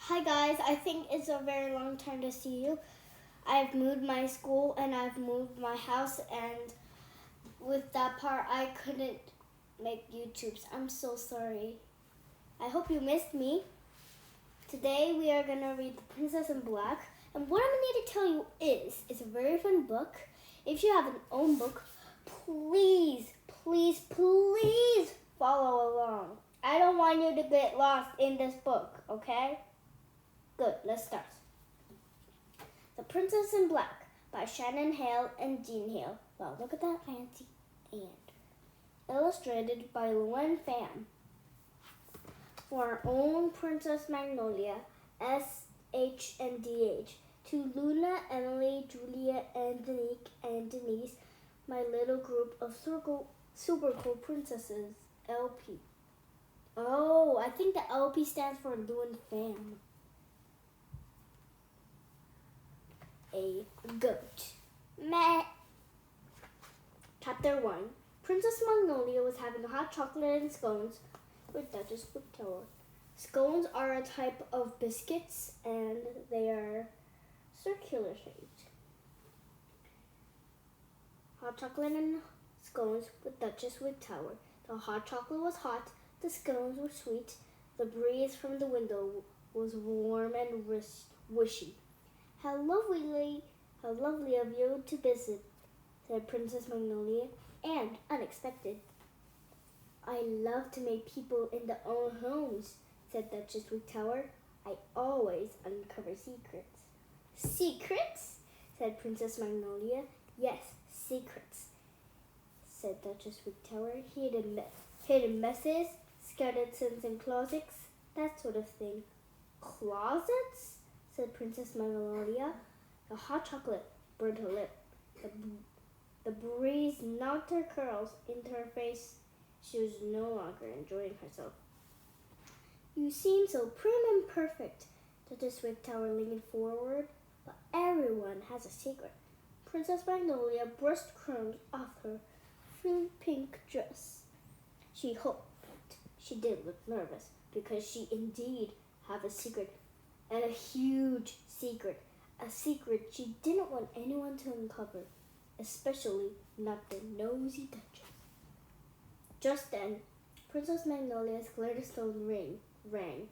Hi guys, I think it's a very long time to see you. I've moved my school and I've moved my house, and with that part I couldn't make YouTubes. I'm so sorry. I hope you missed me. Today we are going to read The Princess in Black, and what I'm going to need to tell you is it's a very fun book. If you have an own book, please follow along. I don't want you to get lost in this book, okay? Good, let's start. The Princess in Black by Shannon Hale and Jean Hale. Wow, look at that fancy. And illustrated by Llewellyn Pham. For our own Princess Magnolia, S.H. and D.H. To Luna, Emily, Julia, and Denise, my little group of super cool princesses, LP. Oh, I think the LP stands for Llewellyn Pham. A goat. Meh. Chapter 1. Princess Magnolia was having hot chocolate and scones with Duchess Victoria. Scones are a type of biscuits, and they are circular shaped. Hot chocolate and scones with Duchess Victoria. The hot chocolate was hot, the scones were sweet, the breeze from the window was warm and wishy. How lovely of you to visit, said Princess Magnolia, and unexpected. I love to make people in their own homes, said Duchess Victoria. I always uncover secrets. Secrets? Said Princess Magnolia. Yes, secrets, said Duchess Victoria. Hidden messes, skeletons in closets, that sort of thing. Closets? Said Princess Magnolia. The hot chocolate burned her lip. The breeze knocked her curls into her face. She was no longer enjoying herself. You seem so prim and perfect, Duchess Victoria leaned forward. But everyone has a secret. Princess Magnolia brushed crumbs off her frilly pink dress. She hoped she didn't look nervous, because she indeed had a secret. And a huge secret. A secret she didn't want anyone to uncover, especially not the nosy Duchess. Just then, Princess Magnolia's Glitterstone ring rang.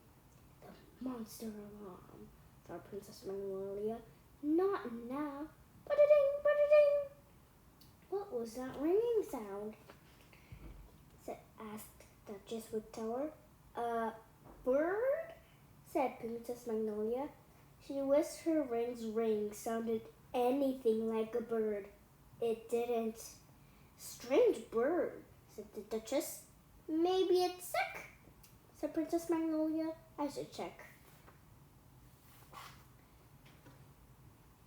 The monster alarm, thought Princess Magnolia. Not now. Ba-da-ding, ba-da-ding. What was that ringing sound? Asked Duchess Victoria. A bird? Said Princess Magnolia. She wished her ring sounded anything like a bird. It didn't. Strange bird, said the Duchess. Maybe it's sick, said Princess Magnolia. I should check.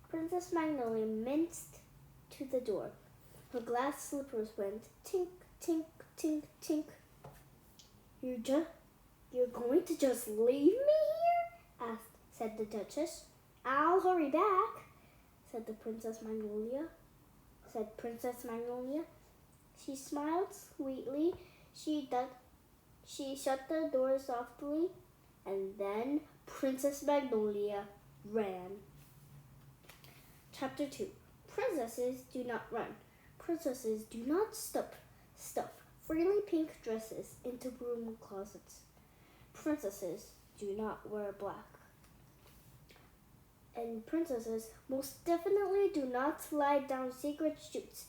Princess Magnolia minced to the door. Her glass slippers went tink, tink, tink, tink. You're going to just leave me here? Said the Duchess. I'll hurry back, said Princess Magnolia. She smiled sweetly. She shut the door softly, and then Princess Magnolia ran. Chapter 2. Princesses do not run. Princesses do not stuff frilly pink dresses into broom closets. Princesses do not wear black. And princesses most definitely do not slide down secret chutes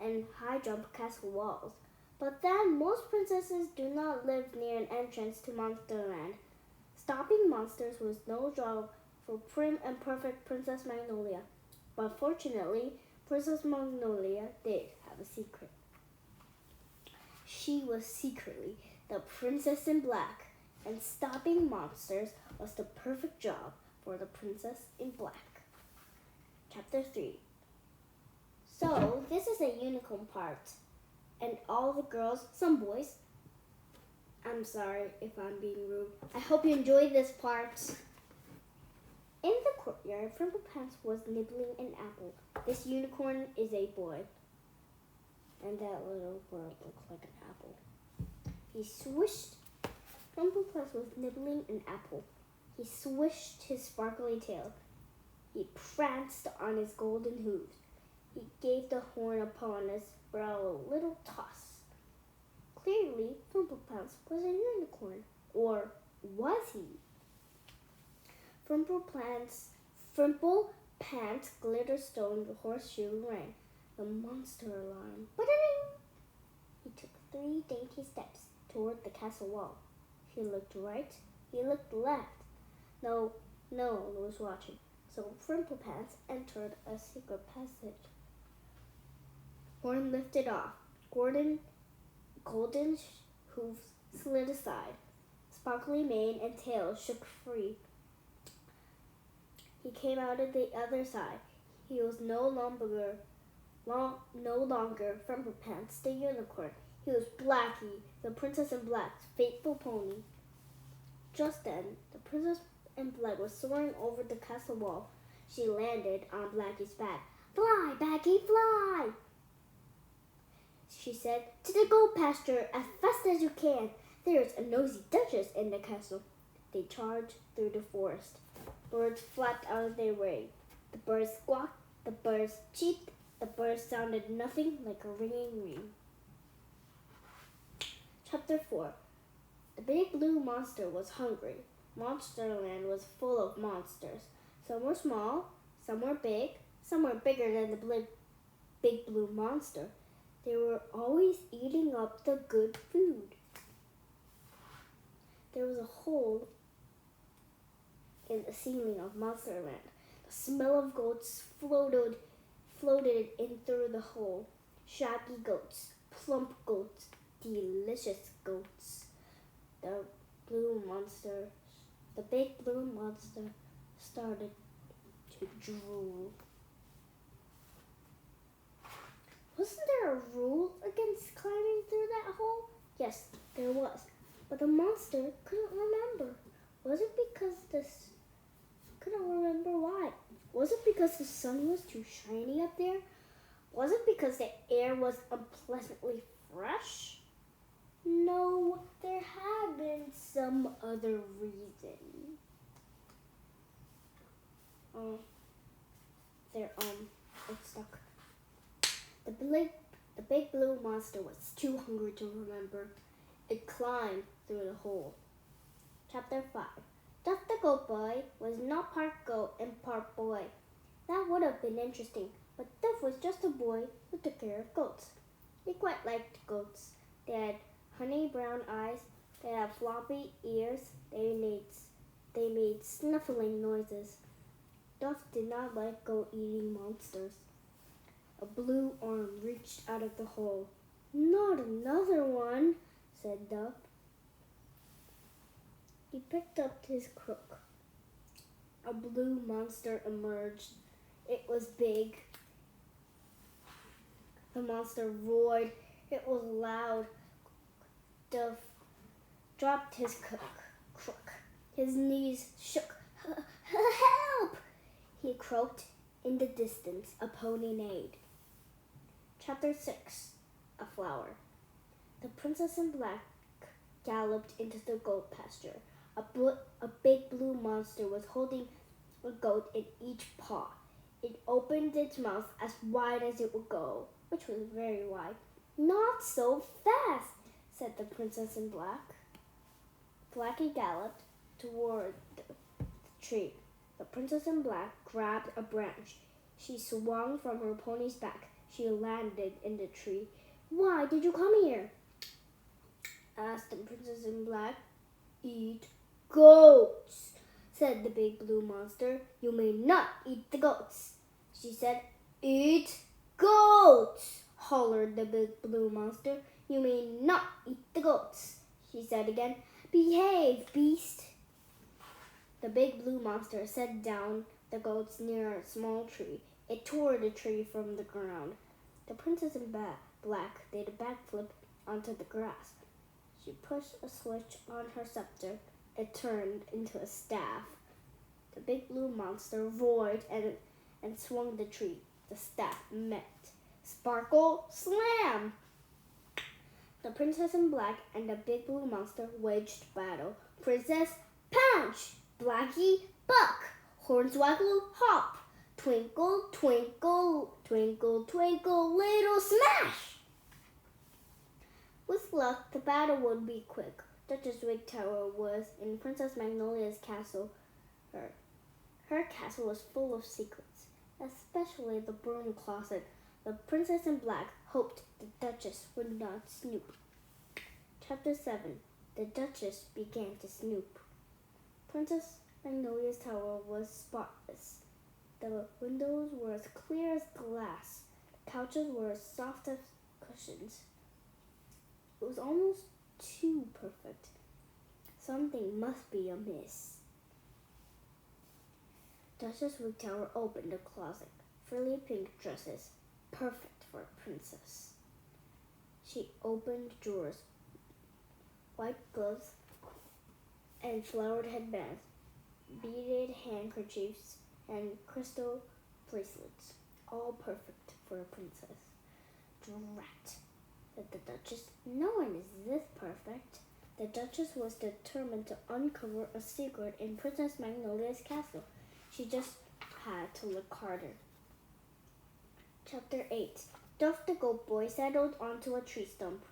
and high jump castle walls. But then most princesses do not live near an entrance to Monsterland. Stopping monsters was no job for prim and perfect Princess Magnolia. But fortunately, Princess Magnolia did have a secret. She was secretly the Princess in Black, and stopping monsters was the perfect job for the Princess in Black. Chapter 3. So, this is a unicorn part, and all the girls, some boys, I'm sorry if I'm being rude, I hope you enjoy this part. In the courtyard, Frimplepants was nibbling an apple. This unicorn is a boy, and that little bird looks like an apple. He swished. Frimplepants was nibbling an apple. He swished his sparkly tail. He pranced on his golden hooves. He gave the horn upon his brow a little toss. Clearly, Fimplepants was a unicorn. Or was he? Fimplepants Glitterstone the horseshoe rang. The monster alarm. Ba-ding! He took 3 dainty steps toward the castle wall. He looked right. He looked left. No one was watching. So Fimplepants entered a secret passage. Horn lifted off. Golden hooves slid aside. Sparkly mane and tail shook free. He came out of the other side. He was no longer Fimplepants the unicorn. He was Blacky, the Princess in Black's faithful pony. Just then, the Princess in Black was soaring over the castle wall. She landed on Blacky's back. "Fly, Blacky, fly!" she said. "To the gold pasture as fast as you can. There's a nosy duchess in the castle." They charged through the forest. Birds flapped out of their way. The birds squawked, the birds cheeped, the birds sounded nothing like a ringing ring. Chapter 4. The big blue monster was hungry. Monsterland was full of monsters. Some were small, some were big, some were bigger than the big blue monster. They were always eating up the good food. There was a hole in the ceiling of Monsterland. The smell of goats floated in through the hole. Shaggy goats, plump goats, delicious goats. The big blue monster started to drool. Wasn't there a rule against climbing through that hole? Yes, there was. But the monster couldn't remember. Was it because couldn't remember why? Was it because the sun was too shiny up there? Was it because the air was unpleasantly fresh? No, there had been some other reason. It stuck. The big blue monster was too hungry to remember. It climbed through the hole. Chapter 5. Duff the goat boy was not part goat and part boy. That would have been interesting, but Duff was just a boy who took care of goats. He quite liked goats. They had honey brown eyes, they had floppy ears, they made snuffling noises. Duff did not like goat-eating monsters. A blue arm reached out of the hole. "Not another one," said Duff. He picked up his crook. A blue monster emerged. It was big. The monster roared. It was loud. Duff dropped his crook. His knees shook. "Help!" he croaked. In the distance, a pony neighed. Chapter 6. A Flower. The Princess in Black galloped into the goat pasture. A big blue monster was holding a goat in each paw. It opened its mouth as wide as it would go, which was very wide. "Not so fast," said the Princess in Black. Blackie galloped toward the tree. The Princess in Black grabbed a branch. She swung from her pony's back. She landed in the tree. "Why did you come here?" asked the Princess in Black. "Eat goats," said the big blue monster. "You may not eat the goats." She said. "Eat goats," hollered the big blue monster. "You may not eat the goats." She said again. "Behave, beast." The big blue monster set down the goats near a small tree. It tore the tree from the ground. The Princess in Black did a backflip onto the grass. She pushed a switch on her scepter. It turned into a staff. The big blue monster roared and swung the tree. The staff met. Sparkle, slam! The Princess in Black and the big blue monster waged battle. "Princess, punch!" Blackie, buck. Hornswoggle, hop. Twinkle, twinkle, twinkle, twinkle, little smash. With luck, the battle would be quick. Duchess Wigtower was in Princess Magnolia's castle. Her castle was full of secrets, especially the broom closet. The Princess in Black hoped the Duchess would not snoop. Chapter 7. The Duchess began to snoop. Princess Magnolia's tower was spotless. The windows were as clear as glass. The couches were as soft as cushions. It was almost too perfect. Something must be amiss. Duchess Wigtower opened a closet. Frilly pink dresses, perfect for a princess. She opened drawers, white gloves, and flowered headbands, beaded handkerchiefs, and crystal bracelets, all perfect for a princess. Drat, said the Duchess. No one is this perfect. The Duchess was determined to uncover a secret in Princess Magnolia's castle. She just had to look harder. Chapter 8. Duff the Goat Boy settled onto a tree stump.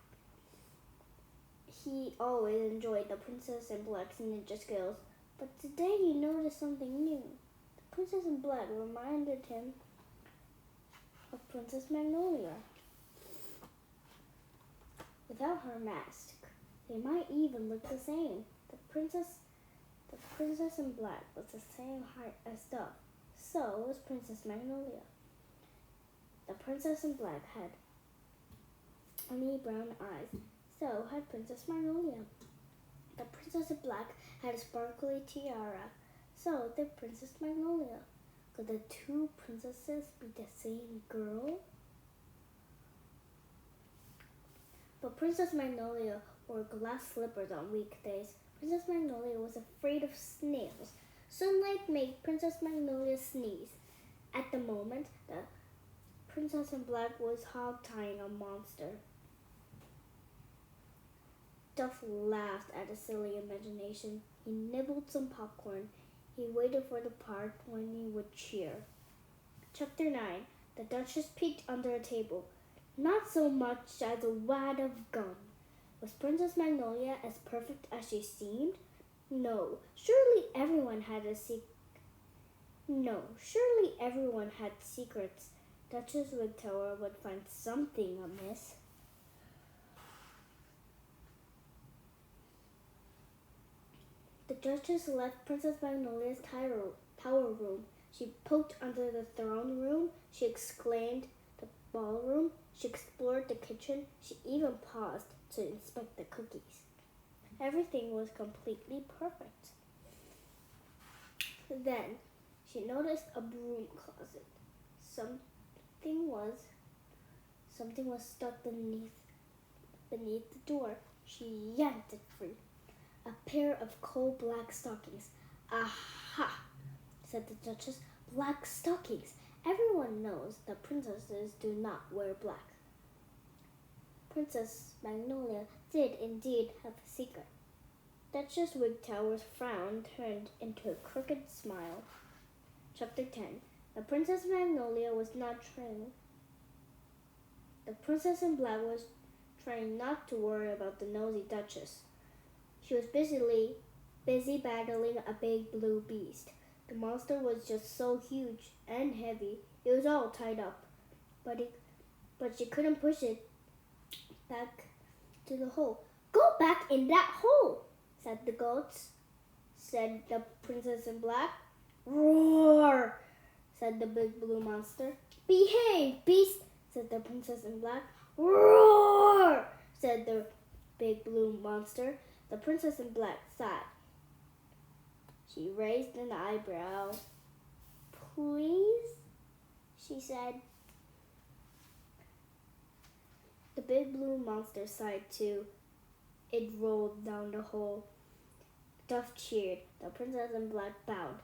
He always enjoyed the Princess in Black's ninja skills, but today he noticed something new. The Princess in Black reminded him of Princess Magnolia. Without her mask, they might even look the same. The Princess in Black was the same height as Duff. So was Princess Magnolia. The Princess in Black had honey brown eyes. So had Princess Magnolia. The Princess in Black had a sparkly tiara. So did Princess Magnolia. Could the two princesses be the same girl? But Princess Magnolia wore glass slippers on weekdays. Princess Magnolia was afraid of snails. Sunlight made Princess Magnolia sneeze. At the moment, the Princess in Black was hog-tying a monster. Duff laughed at a silly imagination. He nibbled some popcorn. He waited for the part when he would cheer. Chapter 9. The Duchess peeked under a table. Not so much as a wad of gum. Was Princess Magnolia as perfect as she seemed? No, surely everyone had secrets. Duchess Wigtower would find something amiss. The Duchess left Princess Magnolia's tower room. She poked under the throne room. She exclaimed the ballroom. She explored the kitchen. She even paused to inspect the cookies. Everything was completely perfect. Then she noticed a broom closet. Something was stuck beneath the door. She yanked it free. A pair of coal-black stockings. Aha, said the Duchess. Black stockings. Everyone knows that princesses do not wear black. Princess Magnolia did indeed have a secret. Duchess Wigtower's frown turned into a crooked smile. Chapter 10. The Princess Magnolia was not trying. The Princess in Black was trying not to worry about the nosy Duchess. She was busy battling a big blue beast. The monster was just so huge and heavy. It was all tied up, but she couldn't push it back to the hole. Go back in that hole, said the goats. Said the Princess in Black. Roar, said the big blue monster. Behave, beast, said the Princess in Black. Roar, said the big blue monster. The Princess in Black sighed. She raised an eyebrow. Please, she said. The big blue monster sighed too. It rolled down the hole. Duff cheered. The Princess in Black bowed.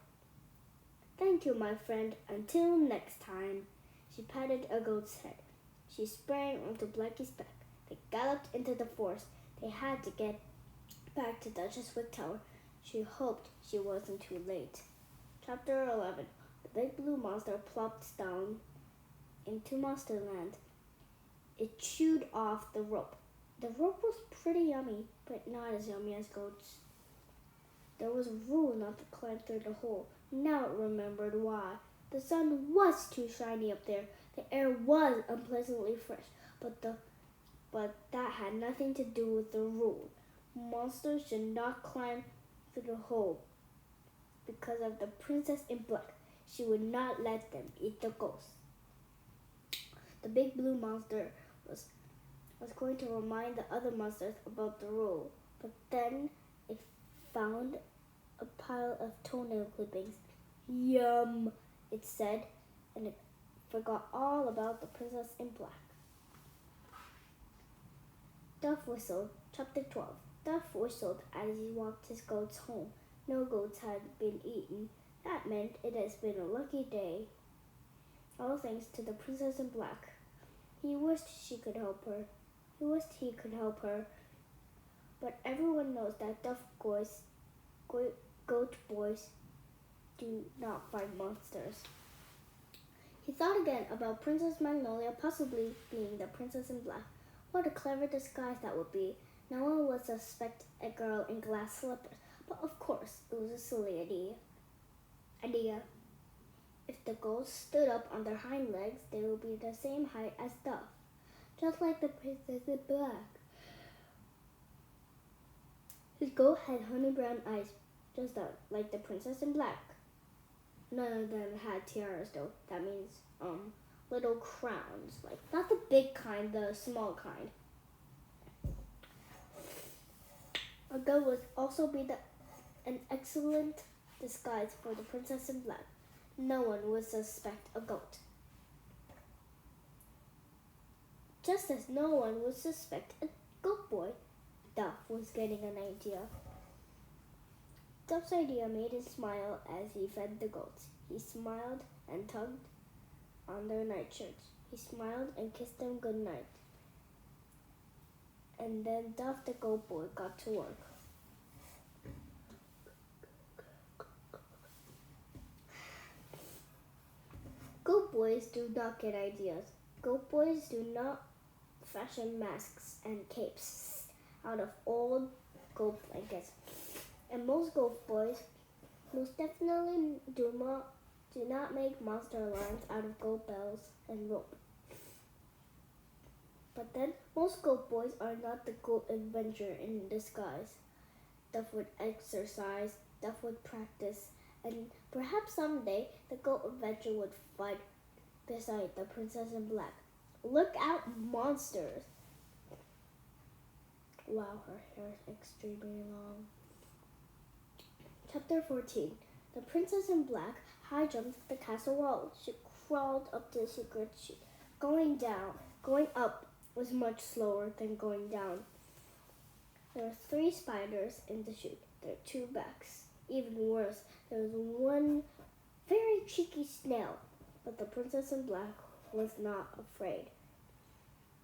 Thank you, my friend. Until next time. She patted a goat's head. She sprang onto Blackie's back. They galloped into the forest. They had to get back to Duchess Wigtower. She hoped she wasn't too late. Chapter 11. The big blue monster plopped down into Monsterland. It chewed off the rope. The rope was pretty yummy, but not as yummy as goats. There was a rule not to climb through the hole. Now it remembered why. The sun was too shiny up there. The air was unpleasantly fresh, but that had nothing to do with the rule. Monsters should not climb through the hole because of the princess in black. She would not let them eat the ghosts. The big blue monster was going to remind the other monsters about the rule, but then it found a pile of toenail clippings. Yum, it said, and it forgot all about the princess in black. Duff whistled. Chapter 12. Duff whistled as he walked his goats home. No goats had been eaten. That meant it has been a lucky day. All thanks to the princess in black. He wished he could help her. But everyone knows that goat boys do not fight monsters. He thought again about Princess Magnolia possibly being the princess in black. What a clever disguise that would be. No one would suspect a girl in glass slippers. But of course, it was a silly idea. If the goats stood up on their hind legs, they would be the same height as Duff, just like the princess in black. His goat had honey brown eyes, just like the princess in black. None of them had tiaras though. That means little crowns, like not the big kind, the small kind. A goat would also be an excellent disguise for the princess in black. No one would suspect a goat. Just as no one would suspect a goat boy. Duff was getting an idea. Duff's idea made him smile as he fed the goats. He smiled and tugged on their nightshirts. He smiled and kissed them good night. And then Duff the goat boy got to work. Goat boys do not get ideas. Goat boys do not fashion masks and capes out of old goat blankets. And most goat boys most definitely do not make monster alarms out of goat bells and rope. But then, most goat boys are not the goat adventurer in disguise. Duff would exercise, Duff would practice, and perhaps someday the goat adventurer would fight beside the princess in black. Look out, monsters! Wow, her hair is extremely long. Chapter 14. The princess in black high jumped the castle wall. She crawled up the secret chute. Going up was much slower than going down. There were 3 spiders in the chute. There were 2 backs. Even worse, there was one very cheeky snail. But the princess in black was not afraid.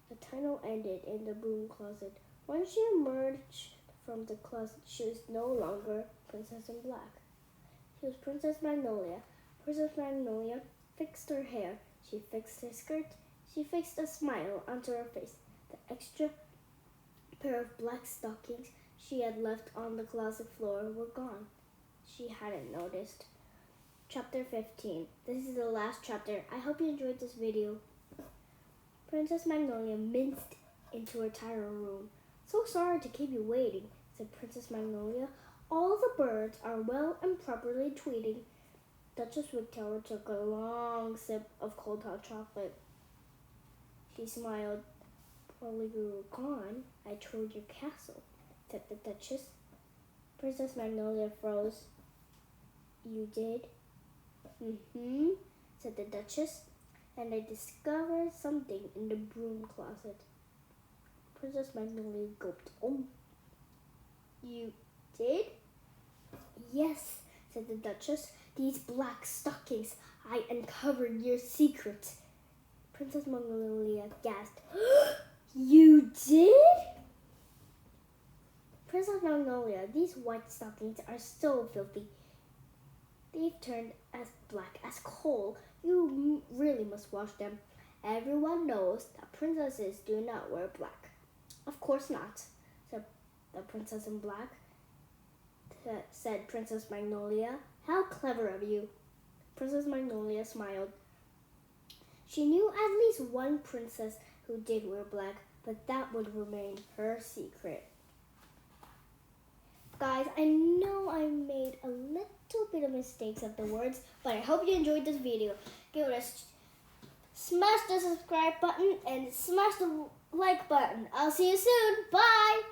The tunnel ended in the broom closet. When she emerged from the closet, she was no longer Princess in black. She was Princess Magnolia. Princess Magnolia fixed her hair. She fixed her skirt. She fixed a smile onto her face. The extra pair of black stockings she had left on the closet floor were gone. She hadn't noticed. Chapter 15. This is the last chapter. I hope you enjoyed this video. Princess Magnolia minced into her tired room. So sorry to keep you waiting, said Princess Magnolia. All the birds are well and properly tweeting. Duchess Wigtower took a long sip of cold hot chocolate. She smiled. While we were gone, I toured your castle, said the Duchess. Princess Magnolia froze. You did? Mm-hmm, said the Duchess. And I discovered something in the broom closet. Princess Magnolia gulped. Oh, you did? Yes, said the Duchess. These black stockings. I uncovered your secret. Princess Magnolia gasped. You did? Princess Magnolia, these white stockings are so filthy. They've turned as black as coal. You really must wash them. Everyone knows that princesses do not wear black. Of course not, said the Princess in Black. Said Princess Magnolia. How clever of you. Princess Magnolia smiled. She knew at least one princess who did wear black, but that would remain her secret. Guys, I know I made a little bit of mistakes of the words, but I hope you enjoyed this video. Give it a smash the subscribe button and smash the like button. I'll see you soon. Bye!